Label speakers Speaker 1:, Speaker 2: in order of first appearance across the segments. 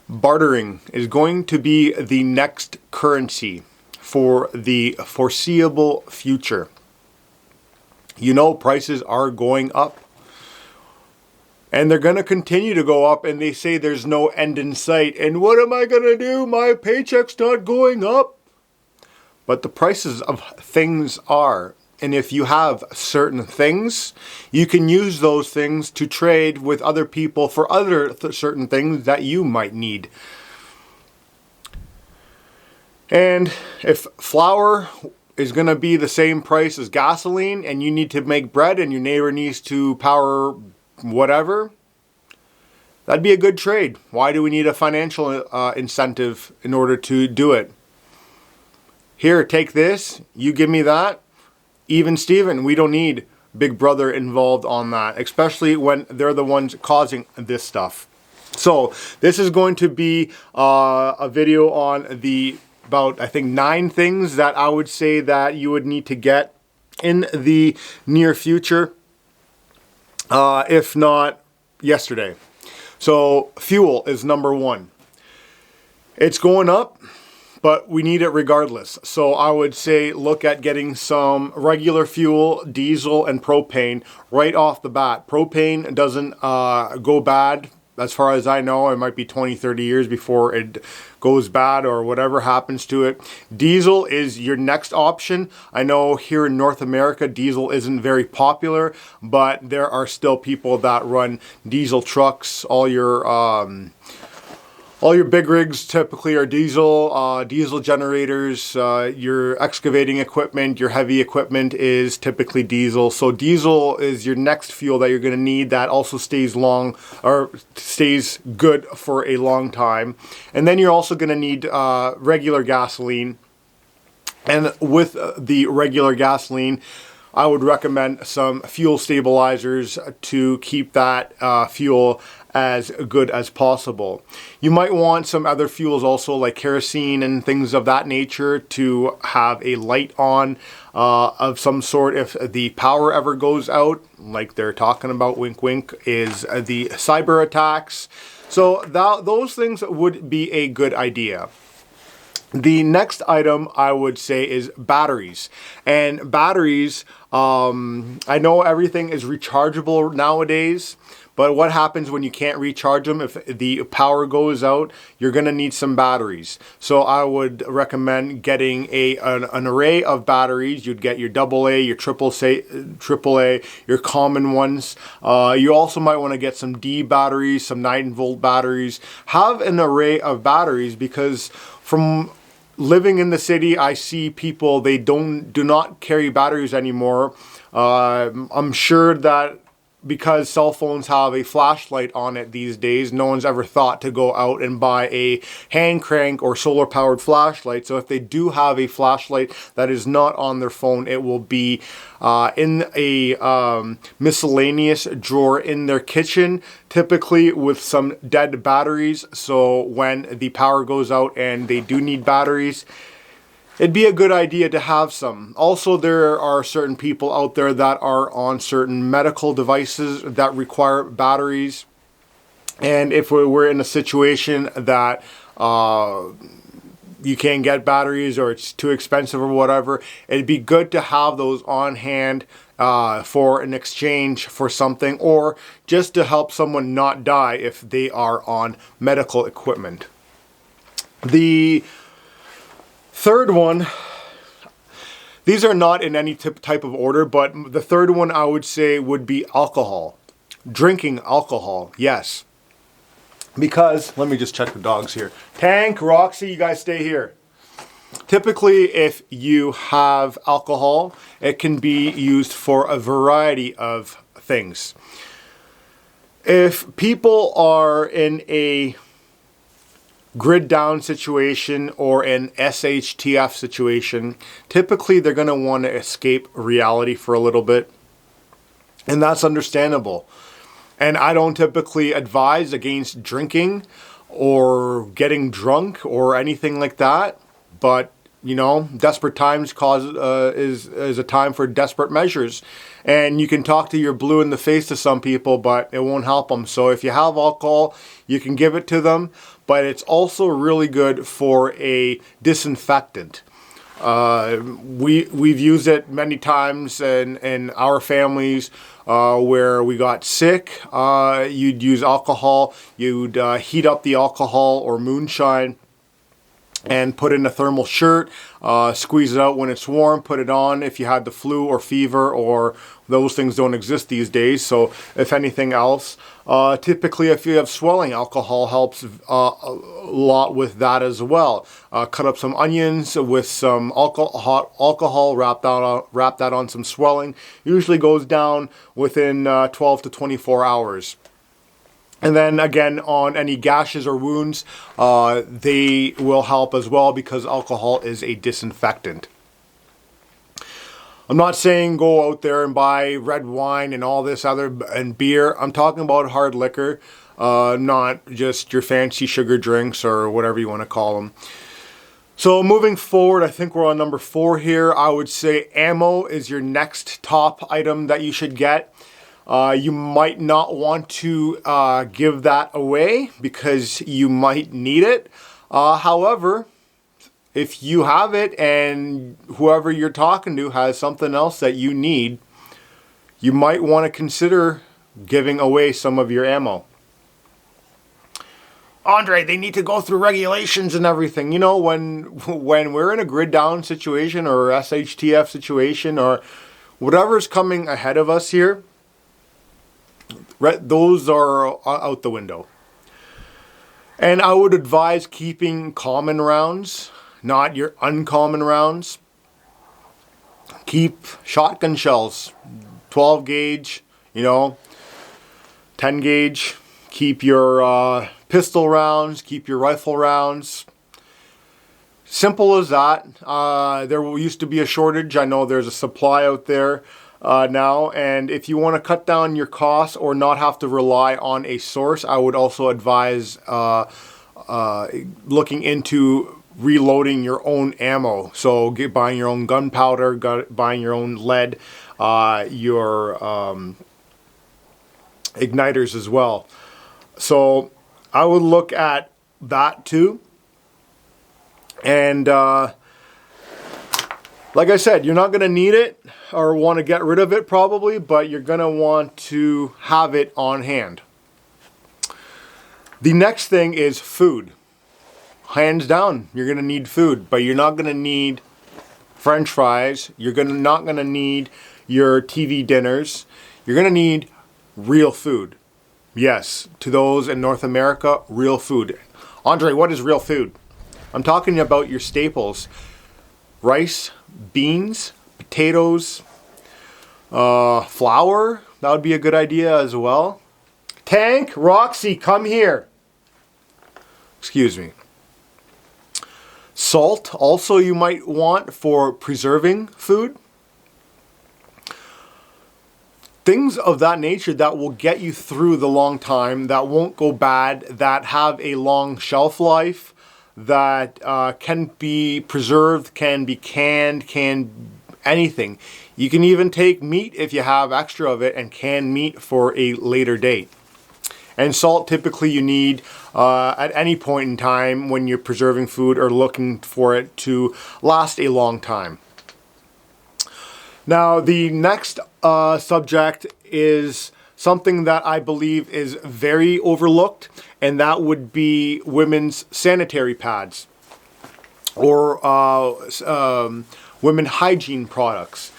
Speaker 1: Bartering is going to be the next currency for the foreseeable future. You know, prices are going up. And they're going to continue to go up, and they say there's no end in sight. And what am I going to do? My paycheck's not going up. But the prices of things are. And if you have certain things, you can use those things to trade with other people for other certain things that you might need. And if flour is going to be the same price as gasoline, and you need to make bread, and your neighbor needs to power whatever, that'd be a good trade. Why do we need a financial incentive in order to do it? Here, take this, you give me that. Even Steven, we don't need Big Brother involved on that, especially when they're the ones causing this stuff. So this is going to be a video on about I think 9 things that I would say that you would need to get in the near future, if not yesterday. So fuel is number 1. It's going up, but we need it regardless. So I would say look at getting some regular fuel, diesel and propane right off the bat. Propane doesn't go bad. As far as I know, it might be 20, 30 years before it goes bad or whatever happens to it. Diesel is your next option. I know here in North America, diesel isn't very popular, but there are still people that run diesel trucks. All your big rigs typically are diesel, diesel generators. Your excavating equipment, your heavy equipment is typically diesel. So diesel is your next fuel that you're going to need that also stays good for a long time. And then you're also going to need regular gasoline. And with the regular gasoline, I would recommend some fuel stabilizers to keep that fuel as good as possible. You might want some other fuels also, like kerosene and things of that nature, to have a light on of some sort if the power ever goes out, like they're talking about, wink wink, is the cyber attacks. So those things would be a good idea. The next item I would say is batteries. And batteries, I know everything is rechargeable nowadays, but what happens when you can't recharge them? If the power goes out, you're going to need some batteries. So I would recommend getting an array of batteries. You'd get your AA, your AAA, your common ones. You also might want to get some D batteries, some 9-volt batteries. Have an array of batteries, because from living in the city, I see people, they do not carry batteries anymore. I'm sure that because cell phones have a flashlight on it these days, no one's ever thought to go out and buy a hand crank or solar powered flashlight. So if they do have a flashlight that is not on their phone, it will be in a miscellaneous drawer in their kitchen, typically with some dead batteries. So when the power goes out and they do need batteries, it'd be a good idea to have some. Also, there are certain people out there that are on certain medical devices that require batteries. And if we're in a situation that you can't get batteries, or it's too expensive or whatever, it'd be good to have those on hand for an exchange for something, or just to help someone not die if they are on medical equipment. The third one, these are not in any type of order, but the third one I would say would be alcohol. Drinking alcohol, yes. Because, let me just check the dogs here. Tank, Roxy, you guys stay here. Typically, if you have alcohol, it can be used for a variety of things. If people are in a grid down situation or an shtf situation, typically they're going to want to escape reality for a little bit, and that's understandable. And I don't typically advise against drinking or getting drunk or anything like that, but You know, desperate times is a time for desperate measures. And you can talk to your blue in the face to some people, but it won't help them. So if you have alcohol, you can give it to them, but it's also really good for a disinfectant. We've used it many times in our families where we got sick. You'd use alcohol, you'd heat up the alcohol or moonshine and put in a thermal shirt, squeeze it out when it's warm, put it on if you had the flu or fever, or those things don't exist these days. So if anything else, typically if you have swelling, alcohol helps a lot with that as well. Cut up some onions with some hot alcohol, wrap that on some swelling. Usually goes down within 12 to 24 hours. And then again, on any gashes or wounds, they will help as well because alcohol is a disinfectant. I'm not saying go out there and buy red wine and all this other and beer. I'm talking about hard liquor, not just your fancy sugar drinks or whatever you want to call them. So moving forward, I think we're on number 4 here. I would say ammo is your next top item that you should get. You might not want to give that away because you might need it. However, if you have it and whoever you're talking to has something else that you need, you might want to consider giving away some of your ammo. Andre, they need to go through regulations and everything. You know, when we're in a grid down situation or shtf situation or whatever's coming ahead of us here, those are out the window. And I would advise keeping common rounds, not your uncommon rounds. Keep shotgun shells, 12 gauge, 10 gauge. Keep your pistol rounds, keep your rifle rounds. Simple as that. There used to be a shortage. I know there's a supply out there now, and if you want to cut down your costs or not have to rely on a source, I would also advise looking into reloading your own ammo. So buying your own gunpowder, buying your own lead, your igniters as well. So I would look at that too. And like I said, you're not going to need it or want to get rid of it probably, but you're going to want to have it on hand. The next thing is food. Hands down, you're going to need food, but you're not going to need French fries. You're not going to need your TV dinners. You're going to need real food. Yes, to those in North America, real food. Andre, what is real food? I'm talking about your staples. Rice, beans, potatoes, flour. That would be a good idea as well. Tank, Roxy, come here. Excuse me. Salt, also you might want for preserving food. Things of that nature that will get you through the long time, that won't go bad, that have a long shelf life, that can be preserved, can be canned, anything. You can even take meat if you have extra of it and can meat for a later date. And salt typically you need at any point in time when you're preserving food or looking for it to last a long time. Now the next subject is something that I believe is very overlooked, and that would be women's sanitary pads or women hygiene products.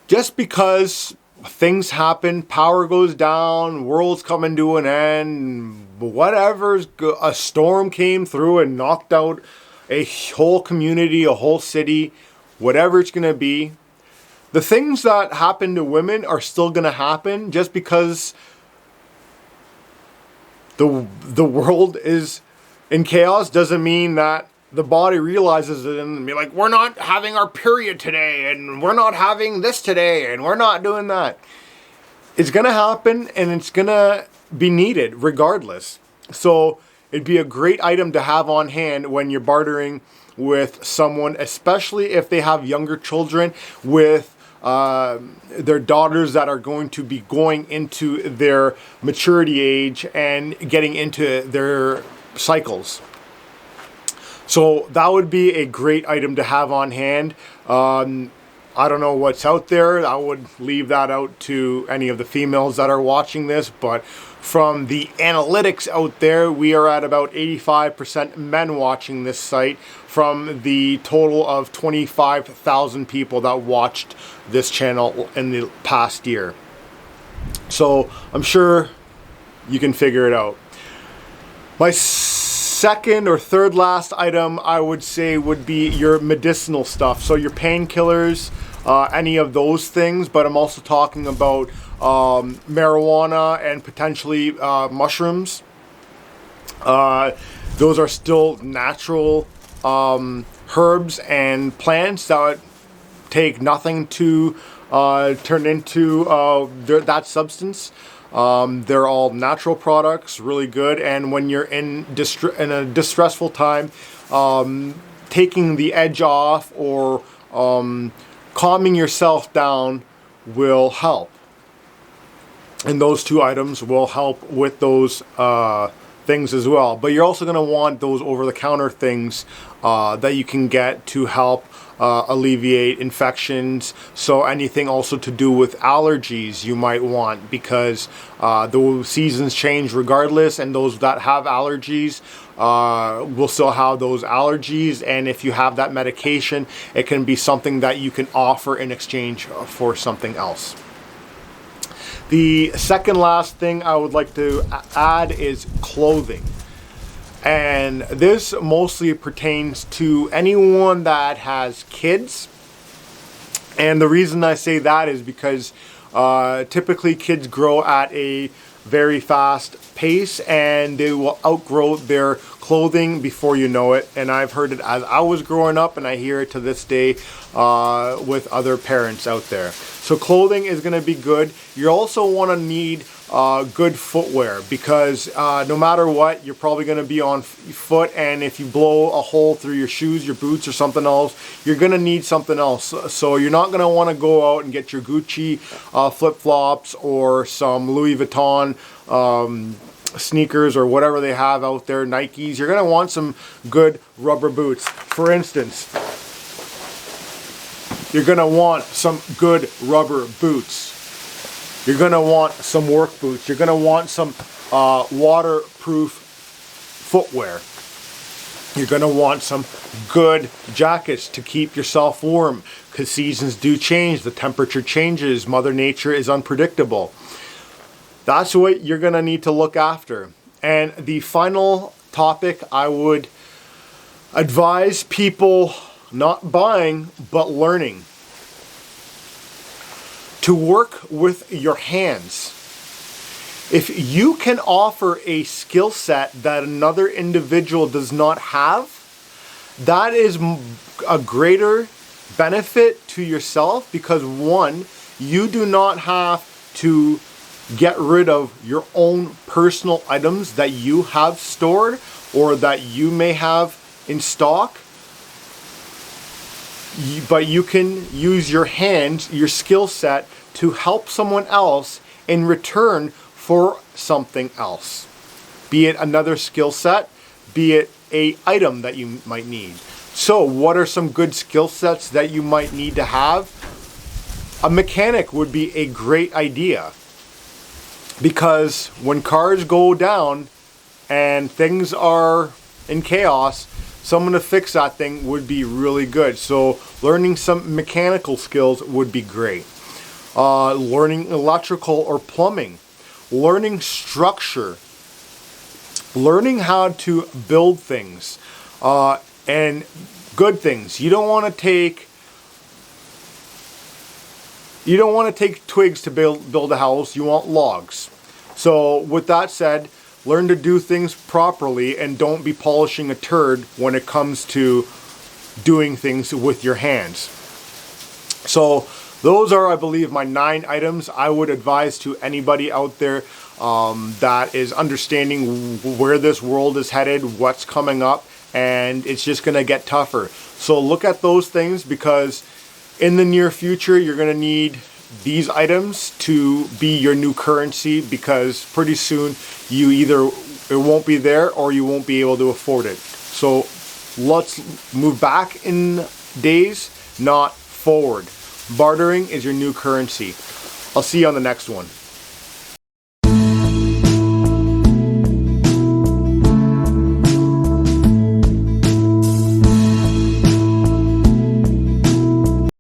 Speaker 1: Just because things happen, power goes down, world's coming to an end, a storm came through and knocked out a whole community, a whole city, whatever it's going to be. The things that happen to women are still going to happen. Just because the world is in chaos doesn't mean that the body realizes it and be like, we're not having our period today, and we're not having this today, and we're not doing that. It's going to happen, and it's going to be needed regardless. So it'd be a great item to have on hand when you're bartering with someone, especially if they have younger children with their daughters that are going to be going into their maturity age and getting into their cycles. So that would be a great item to have on hand. I don't know what's out there. I would leave that out to any of the females that are watching this, but from the analytics out there, we are at about 85% men watching this site from the total of 25,000 people that watched this channel in the past year. So I'm sure you can figure it out. My second or third last item I would say would be your medicinal stuff. So your painkillers, any of those things, but I'm also talking about marijuana and potentially mushrooms. Those are still natural herbs and plants that take nothing to turn into that substance. They're all natural products, really good. And when you're in a distressful time, taking the edge off or calming yourself down will help. And those two items will help with those things as well. But you're also going to want those over-the-counter things that you can get to help alleviate infections. So anything also to do with allergies you might want, because the seasons change regardless, and those that have allergies will still have those allergies. And if you have that medication, it can be something that you can offer in exchange for something else. The second last thing I would like to add is clothing. And this mostly pertains to anyone that has kids. And the reason I say that is because typically kids grow at a very fast pace and they will outgrow their clothing before you know it. And I've heard it as I was growing up, and I hear it to this day with other parents out there. So clothing is going to be good. You also want to need good footwear, because no matter what, you're probably going to be on foot, and if you blow a hole through your shoes, your boots, or something else, you're going to need something else. So you're not going to want to go out and get your Gucci flip-flops or some Louis Vuitton sneakers or whatever they have out there, Nikes. You're going to want some good rubber boots. For instance, you're going to want some good rubber boots. You're going to want some work boots. You're going to want some waterproof footwear. You're going to want some good jackets to keep yourself warm, because seasons do change. The temperature changes. Mother Nature is unpredictable. That's what you're going to need to look after. And the final topic, I would advise people not buying, but learning. To work with your hands. If you can offer a skill set that another individual does not have, that is a greater benefit to yourself, because one, you do not have to get rid of your own personal items that you have stored or that you may have in stock, but you can use your hands, your skill set, to help someone else in return for something else. Be it another skill set, be it an item that you might need. So what are some good skill sets that you might need to have? A mechanic would be a great idea, because when cars go down and things are in chaos, someone to fix that thing would be really good. So learning some mechanical skills would be great. Learning electrical or plumbing, learning structure, learning how to build things, and good things. You don't want to take twigs to build a house. You want logs. So with that said, learn to do things properly and don't be polishing a turd when it comes to doing things with your hands. So those are, I believe, my 9 items I would advise to anybody out there that is understanding where this world is headed, what's coming up, and it's just going to get tougher. So look at those things, because in the near future you're going to need these items to be your new currency, because pretty soon it won't be there or you won't be able to afford it. So let's move back in days, not forward. Bartering is your new currency. I'll see you on the next one.